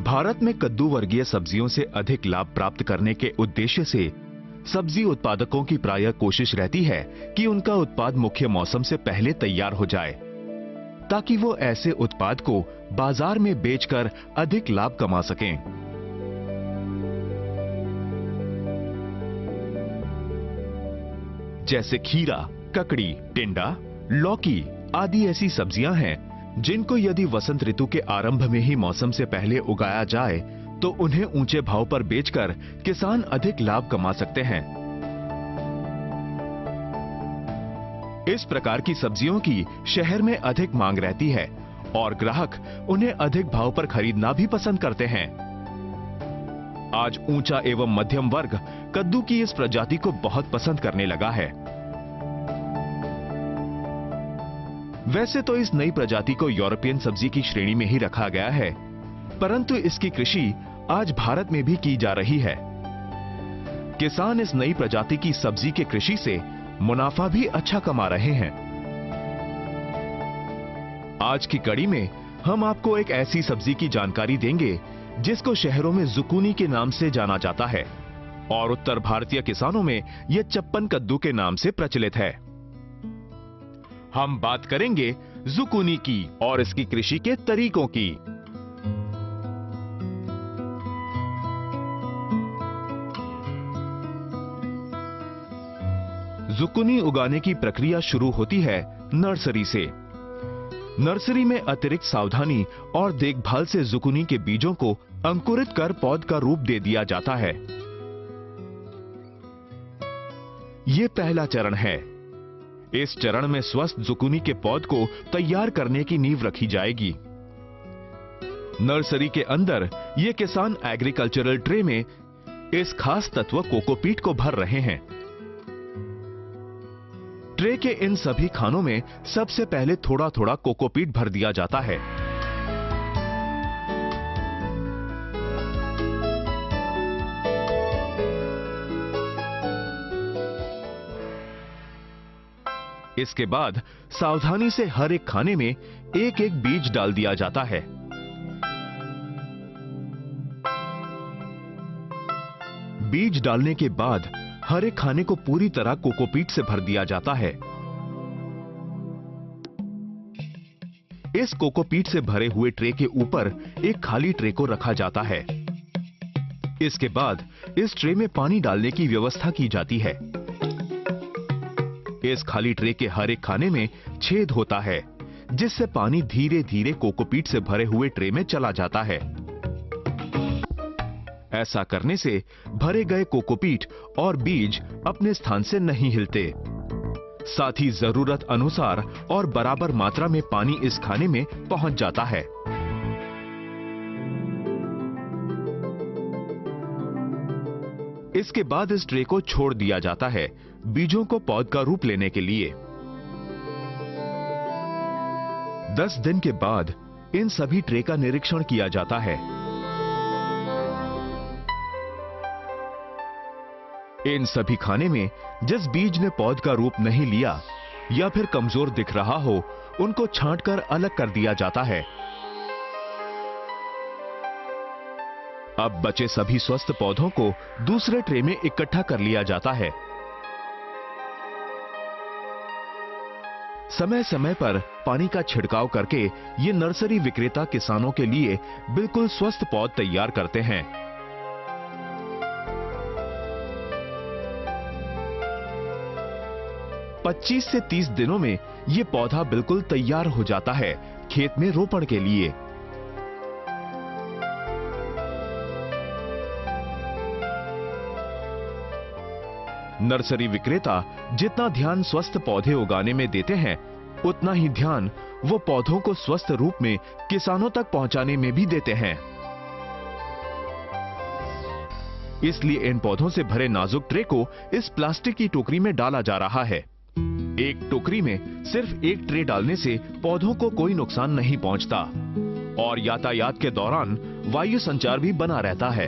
भारत में कद्दू वर्गीय सब्जियों से अधिक लाभ प्राप्त करने के उद्देश्य से सब्जी उत्पादकों की प्रायः कोशिश रहती है कि उनका उत्पाद मुख्य मौसम से पहले तैयार हो जाए, ताकि वो ऐसे उत्पाद को बाजार में बेचकर अधिक लाभ कमा सकें। जैसे खीरा, ककड़ी, टिंडा, लौकी आदि ऐसी सब्जियां हैं जिनको यदि वसंत ऋतु के आरंभ में ही मौसम से पहले उगाया जाए तो उन्हें ऊंचे भाव पर बेचकर किसान अधिक लाभ कमा सकते हैं। इस प्रकार की सब्जियों की शहर में अधिक मांग रहती है और ग्राहक उन्हें अधिक भाव पर खरीदना भी पसंद करते हैं। आज ऊंचा एवं मध्यम वर्ग कद्दू की इस प्रजाति को बहुत पसंद करने लगा है। वैसे तो इस नई प्रजाति को यूरोपियन सब्जी की श्रेणी में ही रखा गया है, परंतु इसकी कृषि आज भारत में भी की जा रही है। किसान इस नई प्रजाति की सब्जी के कृषि से मुनाफा भी अच्छा कमा रहे हैं। आज की कड़ी में हम आपको एक ऐसी सब्जी की जानकारी देंगे जिसको शहरों में जुकूनी के नाम से जाना जाता है और उत्तर भारतीय किसानों में यह चप्पन कद्दू के नाम से प्रचलित है। हम बात करेंगे जुकूनी की और इसकी कृषि के तरीकों की। जुकूनी उगाने की प्रक्रिया शुरू होती है नर्सरी से। नर्सरी में अतिरिक्त सावधानी और देखभाल से जुकूनी के बीजों को अंकुरित कर पौध का रूप दे दिया जाता है। यह पहला चरण है। इस चरण में स्वस्थ जुकूनी के पौध को तैयार करने की नींव रखी जाएगी। नर्सरी के अंदर ये किसान एग्रीकल्चरल ट्रे में इस खास तत्व कोकोपीट को भर रहे हैं। ट्रे के इन सभी खानों में सबसे पहले थोड़ा थोड़ा कोकोपीट भर दिया जाता है। इसके बाद सावधानी से हर एक खाने में एक एक बीज डाल दिया जाता है। बीज डालने के बाद हर एक खाने को पूरी तरह कोकोपीट से भर दिया जाता है। इस कोकोपीट से भरे हुए ट्रे के ऊपर एक खाली ट्रे को रखा जाता है। इसके बाद इस ट्रे में पानी डालने की व्यवस्था की जाती है। इस खाली ट्रे के हर एक खाने में छेद होता है, जिससे पानी धीरे धीरे कोकोपीट से भरे हुए ट्रे में चला जाता है। ऐसा करने से भरे गए कोकोपीट और बीज अपने स्थान से नहीं हिलते। साथ ही जरूरत अनुसार और बराबर मात्रा में पानी इस खाने में पहुंच जाता है। इसके बाद इस ट्रे को छोड़ दिया जाता है बीजों को पौध का रूप लेने के लिए। 10 दिन के बाद इन सभी ट्रे का निरीक्षण किया जाता है। इन सभी खाने में जिस बीज ने पौध का रूप नहीं लिया या फिर कमजोर दिख रहा हो, उनको छांटकर अलग कर दिया जाता है। अब बचे सभी स्वस्थ पौधों को दूसरे ट्रे में इकट्ठा कर लिया जाता है। समय समय पर पानी का छिड़काव करके ये नर्सरी विक्रेता किसानों के लिए बिल्कुल स्वस्थ पौध तैयार करते हैं। पच्चीस से 30 दिनों में ये पौधा बिल्कुल तैयार हो जाता है खेत में रोपण के लिए। नर्सरी विक्रेता जितना ध्यान स्वस्थ पौधे उगाने में देते हैं, उतना ही ध्यान वो पौधों को स्वस्थ रूप में किसानों तक पहुंचाने में भी देते हैं। इसलिए इन पौधों से भरे नाजुक ट्रे को इस प्लास्टिक की टोकरी में डाला जा रहा है। एक टोकरी में सिर्फ एक ट्रे डालने से पौधों को कोई नुकसान नहीं पहुंचता और यातायात के दौरान वायु संचार भी बना रहता है।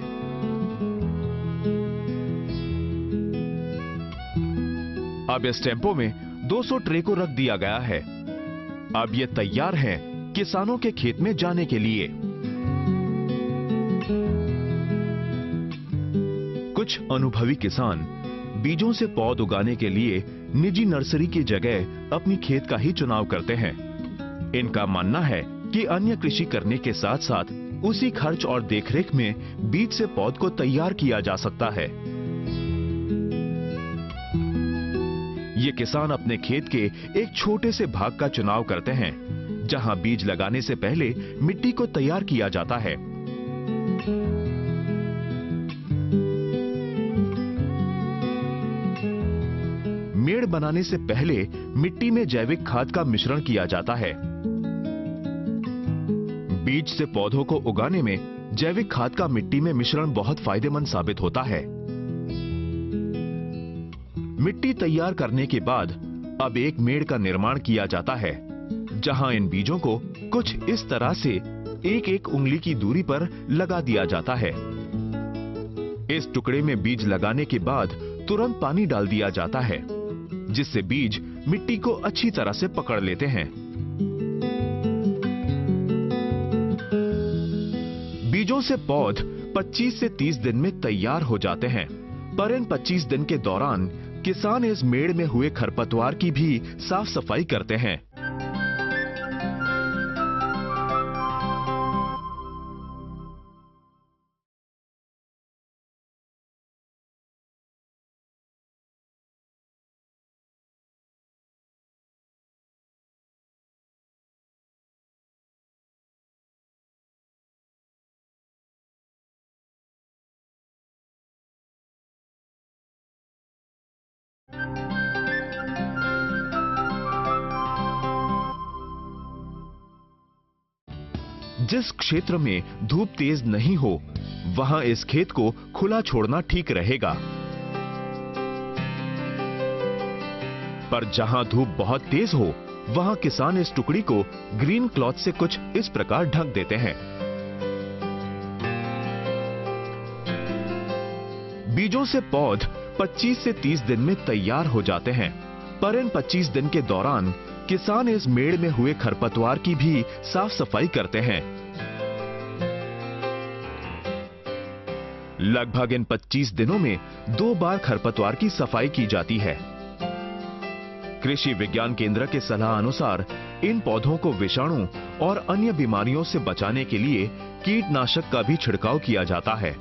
अब इस टेम्पो में 200 ट्रे को रख दिया गया है। अब ये तैयार हैं किसानों के खेत में जाने के लिए। कुछ अनुभवी किसान बीजों से पौध उगाने के लिए निजी नर्सरी की जगह अपनी खेत का ही चुनाव करते हैं। इनका मानना है कि अन्य कृषि करने के साथ साथ उसी खर्च और देखरेख में बीज से पौध को तैयार किया जा सकता है। ये किसान अपने खेत के एक छोटे से भाग का चुनाव करते हैं, जहां बीज लगाने से पहले मिट्टी को तैयार किया जाता है। मेड़ बनाने से पहले मिट्टी में जैविक खाद का मिश्रण किया जाता है। बीज से पौधों को उगाने में जैविक खाद का मिट्टी में मिश्रण बहुत फायदेमंद साबित होता है। मिट्टी तैयार करने के बाद अब एक मेड़ का निर्माण किया जाता है, जहां इन बीजों को कुछ इस तरह से एक एक उंगली की दूरी पर लगा दिया जाता है। इस टुकड़े में बीज लगाने के बाद तुरंत पानी डाल दिया जाता है, जिससे बीज मिट्टी को अच्छी तरह से पकड़ लेते हैं। बीजों से पौध 25 से 30 दिन में तैयार हो जाते हैं, पर इन 25 दिन के दौरान किसान इस मेड़ में हुए खरपतवार की भी साफ सफाई करते हैं। जिस क्षेत्र में धूप तेज नहीं हो, वहां इस खेत को खुला छोड़ना ठीक रहेगा। पर जहां धूप बहुत तेज हो, वहां किसान इस टुकड़ी को ग्रीन क्लॉथ से कुछ इस प्रकार ढक देते हैं। बीजों से पौध 25 से 30 दिन में तैयार हो जाते हैं, पर इन 25 दिन के दौरान किसान इस मेड़ में हुए खरपतवार की भी साफ सफाई करते हैं। लगभग इन 25 दिनों में 2 बार खरपतवार की सफाई की जाती है। कृषि विज्ञान केंद्र के सलाह अनुसार इन पौधों को विषाणु और अन्य बीमारियों से बचाने के लिए कीटनाशक का भी छिड़काव किया जाता है।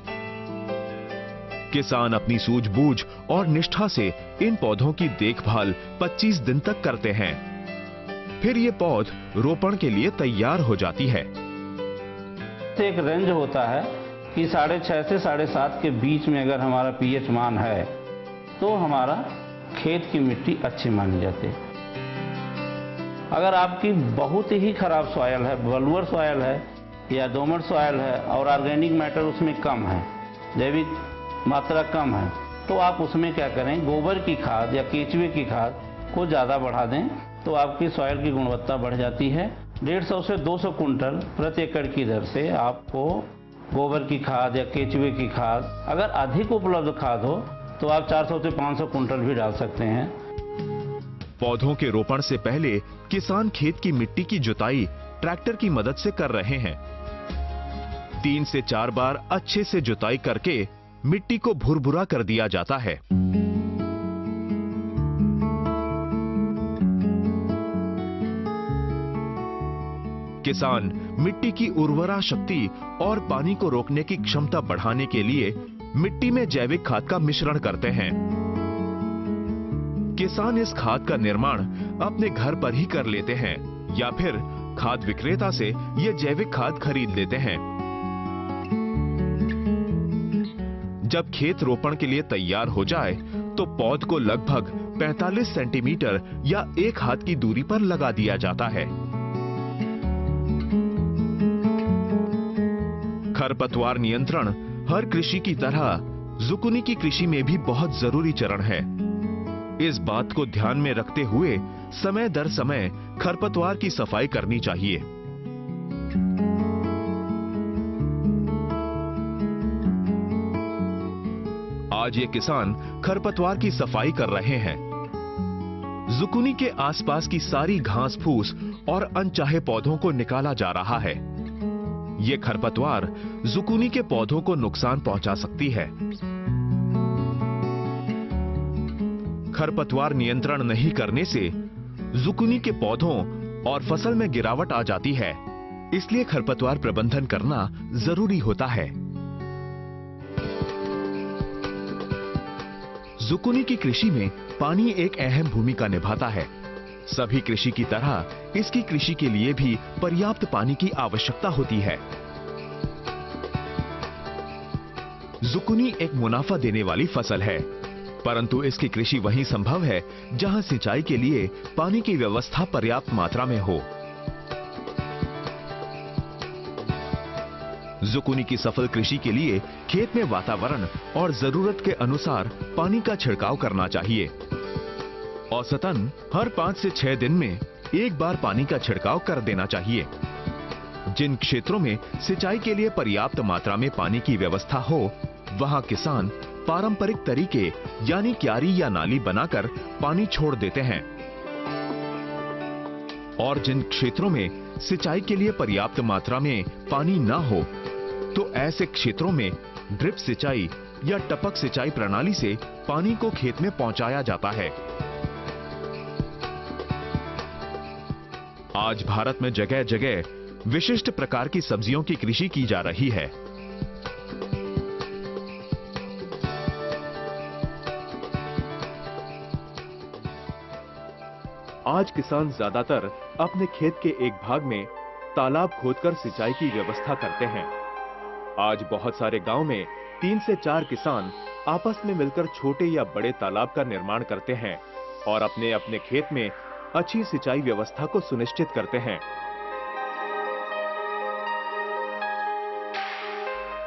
किसान अपनी सूझबूझ और निष्ठा से इन पौधों की देखभाल 25 दिन तक करते हैं। फिर ये पौध रोपण के लिए तैयार हो जाती है। एक रेंज होता है कि 6.5 से 7.5 के बीच में अगर हमारा पीएच मान है तो हमारा खेत की मिट्टी अच्छी मानी जाती है। अगर आपकी बहुत ही खराब सॉयल है, बलुअर सॉयल है या दोमट सॉयल है और ऑर्गेनिक मैटर उसमें कम है, जैविक मात्रा कम है, तो आप उसमें क्या करें, गोबर की खाद या केचुए की खाद को ज़्यादा बढ़ा दें तो आपकी सॉयल की गुणवत्ता बढ़ जाती है। 150 से 200 कुंटल प्रति एकड़ की दर से आपको गोबर की खाद या केचुए की खाद, अगर अधिक उपलब्ध खाद हो तो आप 400 से 500 कुंटल भी डाल सकते हैं। पौधों के रोपण से पहले किसान खेत की मिट्टी की जुताई ट्रैक्टर की मदद से कर रहे हैं। 3 से 4 बार अच्छे से जुताई करके मिट्टी को भुरभुरा कर दिया जाता है। किसान मिट्टी की उर्वरा शक्ति और पानी को रोकने की क्षमता बढ़ाने के लिए मिट्टी में जैविक खाद का मिश्रण करते हैं। किसान इस खाद का निर्माण अपने घर पर ही कर लेते हैं या फिर खाद विक्रेता से ये जैविक खाद खरीद लेते हैं। जब खेत रोपण के लिए तैयार हो जाए तो पौध को लगभग 45 सेंटीमीटर या 1 हाथ की दूरी पर लगा दिया जाता है। खरपतवार नियंत्रण हर कृषि की तरह जुकुनी की कृषि में भी बहुत जरूरी चरण है। इस बात को ध्यान में रखते हुए समय दर समय खरपतवार की सफाई करनी चाहिए। आज ये किसान खरपतवार की सफाई कर रहे हैं। जुकुनी के आसपास की सारी घास फूस और अनचाहे पौधों को निकाला जा रहा है। ये खरपतवार जुकुनी के पौधों को नुकसान पहुंचा सकती है। खरपतवार नियंत्रण नहीं करने से जुकुनी के पौधों और फसल में गिरावट आ जाती है, इसलिए खरपतवार प्रबंधन करना जरूरी होता है। जुकुनी की कृषि में पानी एक अहम भूमिका निभाता है। सभी कृषि की तरह इसकी कृषि के लिए भी पर्याप्त पानी की आवश्यकता होती है। जुकुनी एक मुनाफा देने वाली फसल है, परंतु इसकी कृषि वहीं संभव है जहां सिंचाई के लिए पानी की व्यवस्था पर्याप्त मात्रा में हो। जुकुनी की सफल कृषि के लिए खेत में वातावरण और जरूरत के अनुसार पानी का छिड़काव करना चाहिए। औसतन हर 5 से 6 दिन में एक बार पानी का छिड़काव कर देना चाहिए। जिन क्षेत्रों में सिंचाई के लिए पर्याप्त मात्रा में पानी की व्यवस्था हो, वहां किसान पारंपरिक तरीके यानी क्यारी या नाली बनाकर पानी छोड़ देते हैं, और जिन क्षेत्रों में सिंचाई के लिए पर्याप्त मात्रा में पानी ना हो, तो ऐसे क्षेत्रों में ड्रिप सिंचाई या टपक सिंचाई प्रणाली से पानी को खेत में पहुंचाया जाता है। आज भारत में जगह जगह विशिष्ट प्रकार की सब्जियों की कृषि की जा रही है। आज किसान ज्यादातर अपने खेत के एक भाग में तालाब खोदकर सिंचाई की व्यवस्था करते हैं। आज बहुत सारे गांव में 3 से 4 किसान आपस में मिलकर छोटे या बड़े तालाब का निर्माण करते हैं और अपने अपने खेत में अच्छी सिंचाई व्यवस्था को सुनिश्चित करते हैं।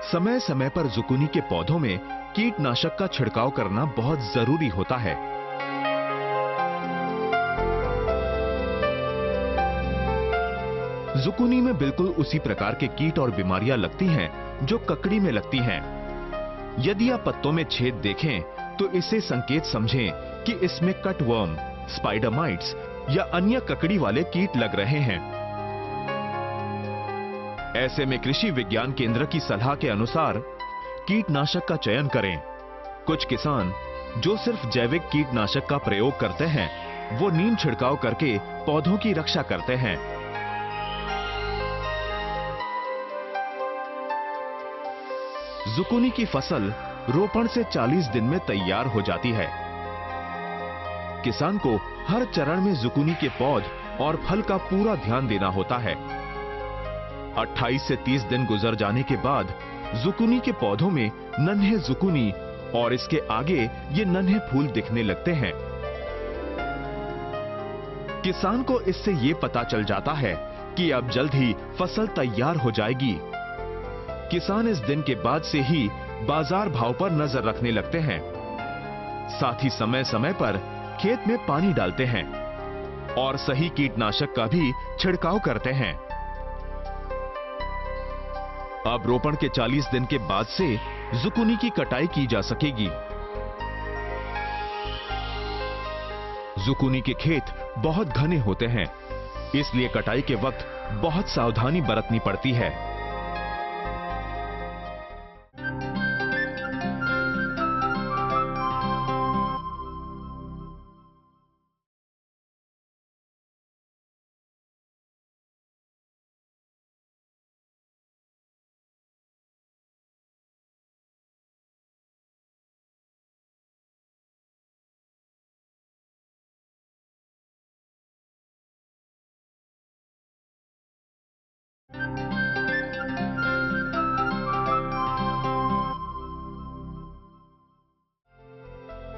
समय समय पर जुकुनी के पौधों में कीटनाशक का छिड़काव करना बहुत जरूरी होता है। जुकुनी में बिल्कुल उसी प्रकार के कीट और बीमारियां लगती हैं जो ककड़ी में लगती हैं। यदि आप पत्तों में छेद देखें तो इससे संकेत समझें कि इसमें कटवर्म, स्पाइडर माइट्स या अन्य ककड़ी वाले कीट लग रहे हैं। ऐसे में कृषि विज्ञान केंद्र की सलाह के अनुसार कीटनाशक का चयन करें। कुछ किसान जो सिर्फ जैविक कीटनाशक का प्रयोग करते हैं, वो नीम छिड़काव करके पौधों की रक्षा करते हैं। जुकुनी की फसल रोपण से 40 दिन में तैयार हो जाती है। किसान को हर चरण में जुकुनी के पौध और फल का पूरा ध्यान देना होता है। 28 से 30 दिन गुजर जाने के बाद जुकुनी के पौधों में नन्हे जुकुनी और इसके आगे ये नन्हे फूल दिखने लगते हैं। किसान को इससे ये पता चल जाता है कि अब जल्द ही फसल तैयार हो जाएगी। किसान इस दिन के बाद से ही बाजार भाव पर नजर रखने लगते हैं। साथ ही समय समय पर खेत में पानी डालते हैं और सही कीटनाशक का भी छिड़काव करते हैं। अब रोपण के 40 दिन के बाद से जुकुनी की कटाई की जा सकेगी। जुकुनी के खेत बहुत घने होते हैं, इसलिए कटाई के वक्त बहुत सावधानी बरतनी पड़ती है।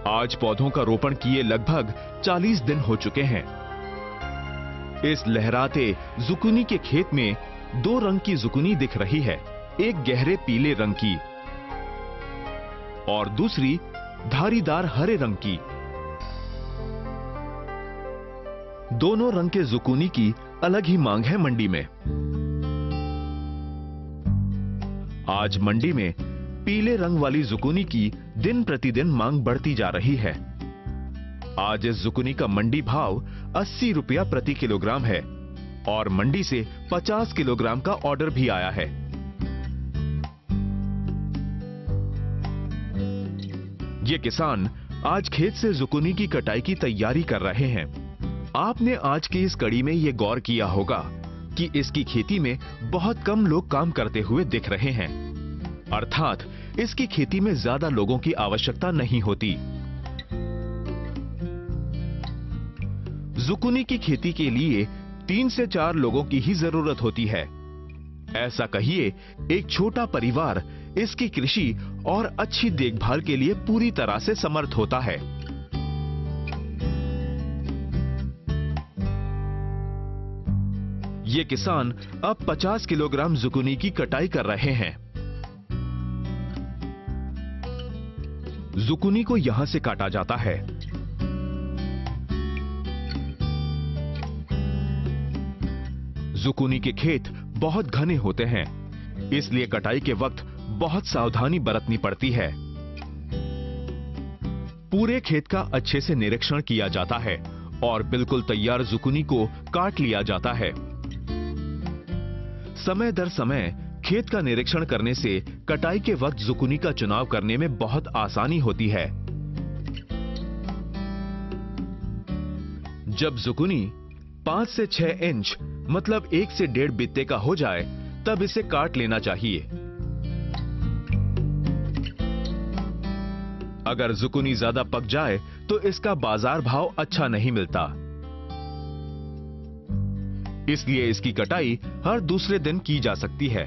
आज पौधों का रोपण किए लगभग 40 दिन हो चुके हैं। इस लहराते जुकुनी के खेत में 2 रंग की जुकुनी दिख रही है, एक गहरे पीले रंग की और दूसरी धारीदार हरे रंग की। दोनों रंग के जुकुनी की अलग ही मांग है मंडी में। आज मंडी में पीले रंग वाली जुकुनी की दिन प्रतिदिन मांग बढ़ती जा रही है। आज इस जुकुनी का मंडी भाव 80 रुपया प्रति किलोग्राम है और मंडी से 50 किलोग्राम का ऑर्डर भी आया है। ये किसान आज खेत से जुकुनी की कटाई की तैयारी कर रहे हैं। आपने आज की इस कड़ी में ये गौर किया होगा कि इसकी खेती में बहुत कम लोग काम करते हुए दिख रहे हैं, अर्थात इसकी खेती में ज्यादा लोगों की आवश्यकता नहीं होती। जुकुनी की खेती के लिए 3 से 4 लोगों की ही जरूरत होती है। ऐसा कहिए, एक छोटा परिवार इसकी कृषि और अच्छी देखभाल के लिए पूरी तरह से समर्थ होता है। ये किसान अब 50 किलोग्राम जुकुनी की कटाई कर रहे हैं। जुकुनी को यहां से काटा जाता है। जुकुनी के खेत बहुत घने होते हैं, इसलिए कटाई के वक्त बहुत सावधानी बरतनी पड़ती है। पूरे खेत का अच्छे से निरीक्षण किया जाता है और बिल्कुल तैयार जुकुनी को काट लिया जाता है। समय दर समय खेत का निरीक्षण करने से कटाई के वक्त जुकुनी का चुनाव करने में बहुत आसानी होती है। जब जुकुनी 5 से 6 इंच मतलब 1 से 1.5 बित्ते का हो जाए, तब इसे काट लेना चाहिए। अगर जुकुनी ज्यादा पक जाए तो इसका बाजार भाव अच्छा नहीं मिलता, इसलिए इसकी कटाई हर दूसरे दिन की जा सकती है।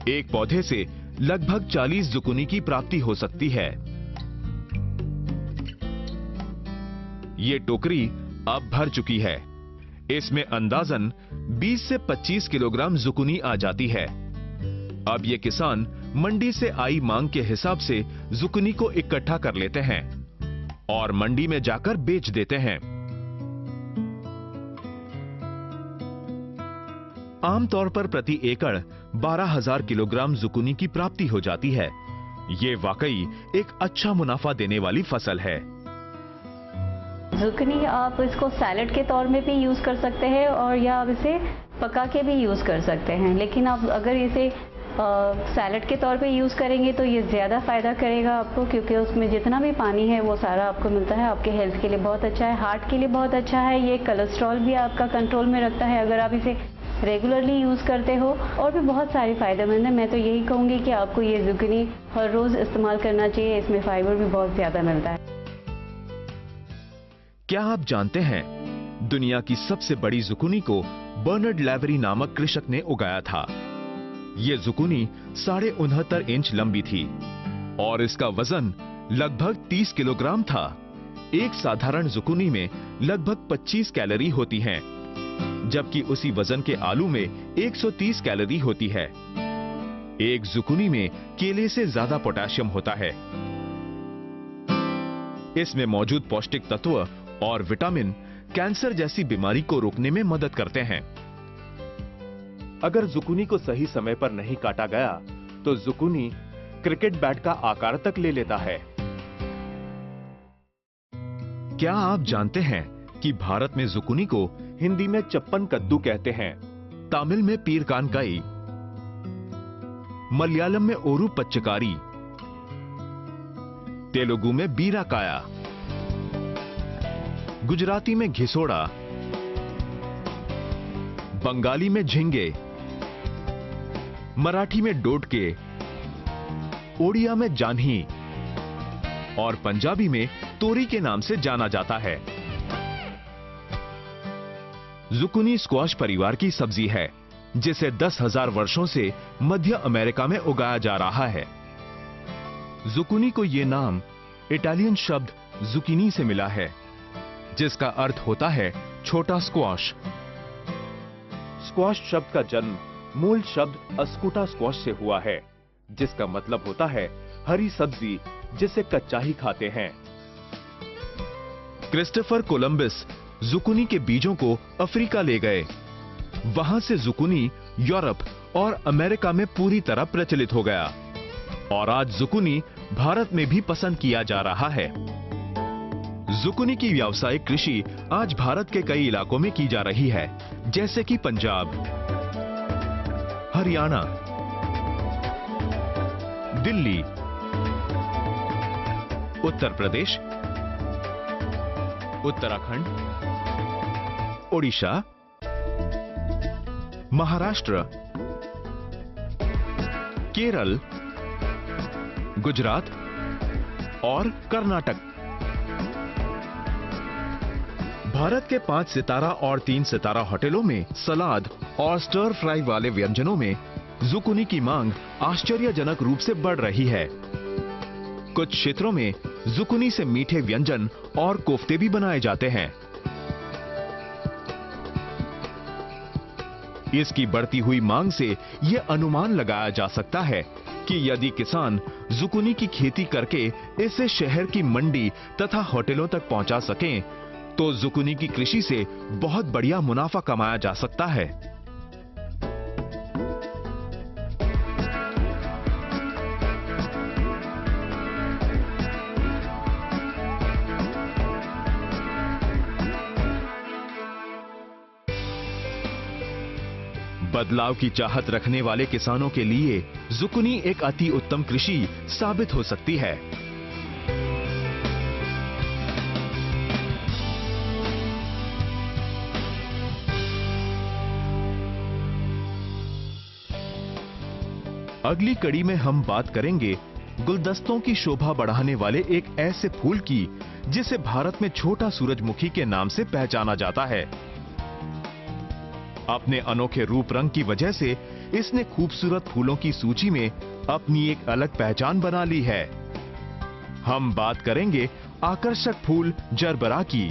एक पौधे से लगभग 40 जुकुनी की प्राप्ति हो सकती है। ये टोकरी अब भर चुकी है। इसमें अंदाजन 20 से 25 किलोग्राम जुकुनी आ जाती है। अब ये किसान मंडी से आई मांग के हिसाब से जुकुनी को इकट्ठा कर लेते हैं और मंडी में जाकर बेच देते हैं। आमतौर पर प्रति एकड़ 12,000 किलोग्राम जुकुनी की प्राप्ति हो जाती है। ये वाकई एक अच्छा मुनाफा देने वाली फसल है। जुकनी आप इसको सैलेड के तौर में भी यूज़ कर सकते हैं और या आप इसे पका के भी यूज़ कर सकते हैं, लेकिन आप अगर इसे सैलेड के तौर पे यूज़ करेंगे तो ये ज़्यादा फ़ायदा करेगा आपको, क्योंकि उसमें जितना भी पानी है वो सारा आपको मिलता है। आपके हेल्थ के लिए बहुत अच्छा है, हार्ट के लिए बहुत अच्छा है। ये कोलेस्ट्रॉल भी आपका कंट्रोल में रखता है अगर आप इसे रेगुलरली यूज़ करते हो, और भी बहुत सारे फ़ायदेमंद है। मैं तो यही कहूँगी कि आपको ये जुकनी हर रोज़ इस्तेमाल करना चाहिए। इसमें फाइबर भी बहुत ज़्यादा मिलता है। क्या आप जानते हैं, दुनिया की सबसे बड़ी जुकुनी को बर्नार्ड लेवरी नामक कृषक ने उगाया था। ये जुकुनी 69.5 इंच लंबी थी और इसका वजन लगभग 30 किलोग्राम था। एक साधारण जुकुनी में लगभग 25 कैलोरी होती हैं, जबकि उसी वजन के आलू में 130 कैलोरी होती है। एक जुकुनी में केले से ज्यादा पोटेशियम होता है। इसमें मौजूद पौष्टिक तत्व और विटामिन कैंसर जैसी बीमारी को रोकने में मदद करते हैं। अगर जुकुनी को सही समय पर नहीं काटा गया तो जुकुनी क्रिकेट बैट का आकार तक ले लेता है। क्या आप जानते हैं कि भारत में जुकुनी को हिंदी में चप्पन कद्दू कहते हैं, तमिल में पीरकानकाई, मलयालम में ओरू पच्चकारी, तेलुगु में बीराकाया, गुजराती में घिसोड़ा, बंगाली में झिंगे, मराठी में डोडके, ओडिया में जान्ही और पंजाबी में तोरी के नाम से जाना जाता है। जुकुनी स्क्वाश परिवार की सब्जी है, जिसे 10,000 वर्षों से मध्य अमेरिका में उगाया जा रहा है। जुकुनी को यह नाम इटालियन शब्द जुकीनी से मिला है, जिसका अर्थ होता है छोटा स्क्वाश। स्क्वाश शब्द का जन्म मूल शब्द अस्कुटा स्क्वाश से हुआ है, जिसका मतलब होता है हरी सब्जी जिसे कच्चा ही खाते हैं। क्रिस्टोफर कोलंबस जुकुनी के बीजों को अफ्रीका ले गए। वहां से जुकुनी यूरोप और अमेरिका में पूरी तरह प्रचलित हो गया और आज जुकुनी भारत में भी पसंद किया जा रहा है। जुकुनी की व्यावसायिक कृषि आज भारत के कई इलाकों में की जा रही है, जैसे कि पंजाब, हरियाणा, दिल्ली, उत्तर प्रदेश, उत्तराखंड, ओडिशा, महाराष्ट्र, केरल, गुजरात और कर्नाटक। भारत के 5 सितारा और 3 सितारा होटलों में सलाद और स्टर फ्राई वाले व्यंजनों में जुकुनी की मांग आश्चर्यजनक रूप से बढ़ रही है। कुछ क्षेत्रों में जुकुनी से मीठे व्यंजन और कोफ्ते भी बनाए जाते हैं। इसकी बढ़ती हुई मांग से यह अनुमान लगाया जा सकता है कि यदि किसान जुकुनी की खेती करके इसे शहर की मंडी तथा होटलों तक पहुंचा सकें, तो जुकुनी की कृषि से बहुत बढ़िया मुनाफा कमाया जा सकता है। बदलाव की चाहत रखने वाले किसानों के लिए जुकुनी एक अति उत्तम कृषि साबित हो सकती है। अगली कड़ी में हम बात करेंगे गुलदस्तों की शोभा बढ़ाने वाले एक ऐसे फूल की जिसे भारत में छोटा सूरजमुखी के नाम से पहचाना जाता है। अपने अनोखे रूप रंग की वजह से इसने खूबसूरत फूलों की सूची में अपनी एक अलग पहचान बना ली है। हम बात करेंगे आकर्षक फूल जरबरा की।